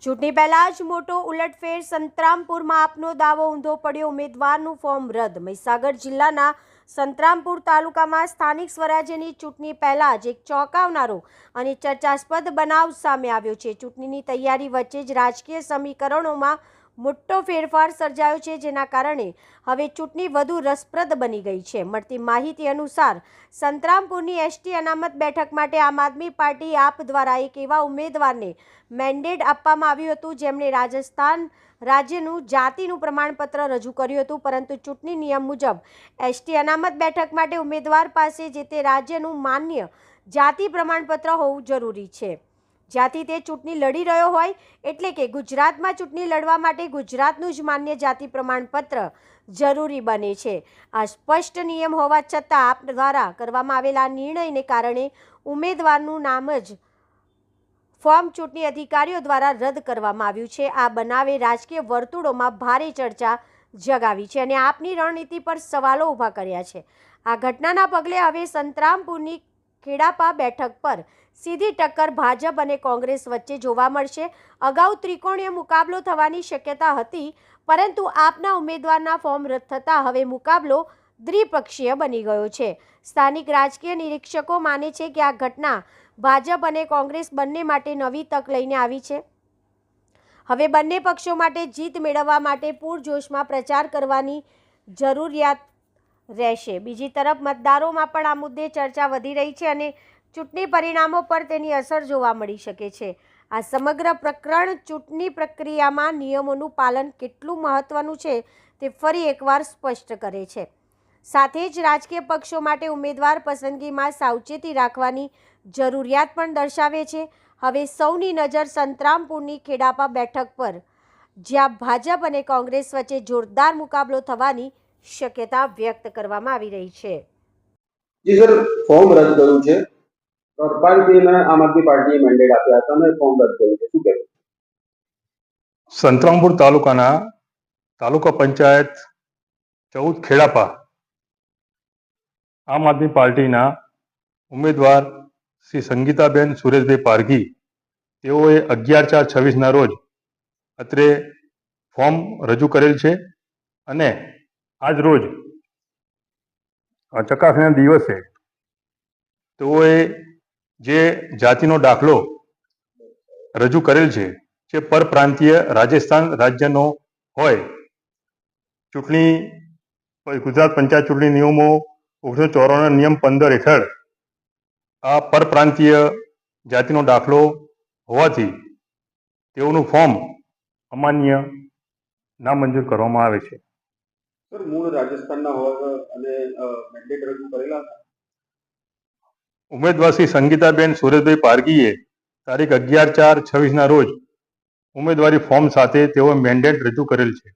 ચૂંટણી પહેલા જ મોટો ઉલટફેર, સંતરામપુરમાં આપનો દાવો ઊંધો પડ્યો, ઉમેદવારનું ફોર્મ રદ. મહીસાગર જિલ્લાના સંતરામપુર તાલુકામાં સ્થાનિક સ્વરાજ્યની ચૂંટણી પહેલા જ એક ચોંકાવનારો અને ચર્ચાસ્પદ બનાવ સામે આવ્યો છે. ચૂંટણીની તૈયારી વચ્ચે જ રાજકીય સમીકરણોમાં મોટો ફેરફાર સર્જાયો છે, જેના કારણે હવે ચૂંટણી વધુ રસપ્રદ બની ગઈ છે. મળતી માહિતી અનુસાર સંતરામપુરની એસટી અનામત બેઠક માટે આમ આદમી પાર્ટી આપ દ્વારા એક એવા ઉમેદવારને મેન્ડેટ આપવામાં આવ્યું હતું જેમણે રાજસ્થાન રાજ્યનું જાતિનું પ્રમાણપત્ર રજૂ કર્યું હતું, પરંતુ ચૂંટણી નિયમ મુજબ એસટી અનામત બેઠક માટે ઉમેદવાર પાસે જે તે રાજ્યનું માન્ય જાતિ પ્રમાણપત્ર હોવું જરૂરી છે. જ્યાંથી તે ચૂંટણી લડી રહ્યો હોય, એટલે કે ગુજરાતમાં ચૂંટણી લડવા માટે ગુજરાતનું જ માન્ય જાતિ પ્રમાણપત્ર જરૂરી બને છે. આ સ્પષ્ટ નિયમ હોવા છતાં આપ દ્વારા કરવામાં આવેલા નિર્ણયને કારણે ઉમેદવારનું નામ જ ફોર્મ ચૂંટણી અધિકારીઓ દ્વારા રદ કરવામાં આવ્યું છે. આ બનાવે રાજકીય વર્તુળોમાં ભારે ચર્ચા જગાવી છે અને આપની રણનીતિ પર સવાલો ઊભા કર્યા છે. આ ઘટનાના પગલે હવે સંતરામપુરની ખેડાપા બેઠક પર સીધી ટક્કર ભાજપ અને કોંગ્રેસ વચ્ચે જોવા મળશે. અગાઉ ત્રિકોણીય મુકાબલો થવાની શક્યતા હતી, પરંતુ આપના ઉમેદવારના ફોર્મ રદ થતાં હવે મુકાબલો દ્વિપક્ષીય બની ગયો છે. સ્થાનિક રાજકીય નિરીક્ષકો માને છે કે આ ઘટના ભાજપ અને કોંગ્રેસ બંને માટે નવી તક લઈને આવી છે. હવે બંને પક્ષો માટે જીત મેળવવા માટે પૂરજોશમાં પ્રચાર કરવાની જરૂરિયાત રહેશે. બીજી તરફ મતદારોમાં પણ આ મુદ્દે ચર્ચા વધી રહી છે અને ચૂંટણી પરિણામો પર તેની અસર જોવા મળી શકે છે. આ સમગ્ર પ્રકરણ ચૂંટણી પ્રક્રિયામાં નિયમોનું પાલન કેટલું મહત્વનું છે તે ફરી એકવાર સ્પષ્ટ કરે છે. સાથે જ રાજકીય પક્ષો માટે ઉમેદવાર પસંદગીમાં સાવચેતી રાખવાની જરૂરિયાત પણ દર્શાવે છે. હવે સૌની નજર સંતરામપુરની ખેડાપા બેઠક પર, જ્યાં ભાજપ અને કોંગ્રેસ વચ્ચે જોરદાર મુકાબલો થવાની શક્યતા વ્યક્ત કરવામાં આવી રહી છે. જી સર, ફોર્મ રદ કર્યું છે. પાર્ટીને આમ આદમી પાર્ટીએ મેન્ડેટ આપ્યા હતા અને ફોર્મ રદ કર્યું છે, શું કહેવું? સંતરામપુર તાલુકાના તાલુકા પંચાયત 14 ખેડાપા આમ આદમી પાર્ટીના ઉમેદવાર શ્રી સંગીતાબેન સુરેશભાઈ પારઘી, તેઓએ 11/4/26ના રોજ અત્રે ફોર્મ રજૂ કરેલ છે અને આજ રોજ ચકાસણીના દિવસે તેઓએ જે જાતિનો દાખલો રજૂ કરેલ છે જે પરપ્રાંતીય રાજસ્થાન રાજ્યનો હોય, ગુજરાત પંચાયત ચૂંટણી નિયમો 1994 નિયમ 15 હેઠળ આ પરપ્રાંતીય જાતિનો દાખલો હોવાથી તેઓનું ફોર્મ અમાન્ય નામંજૂર કરવામાં આવે છે. સર, મૂળ રાજસ્થાનના હોવા અને મેન્ડેટ રજૂ કરેલા હતા. ઉમેદવાર શ્રી સંગીતાબેન સુરેશભાઈ પારઘીએ તારીખ 11/4/26ના રોજ ઉમેદવારી ફોર્મ સાથે તેઓ મેન્ડેટ રજૂ કરેલ છે.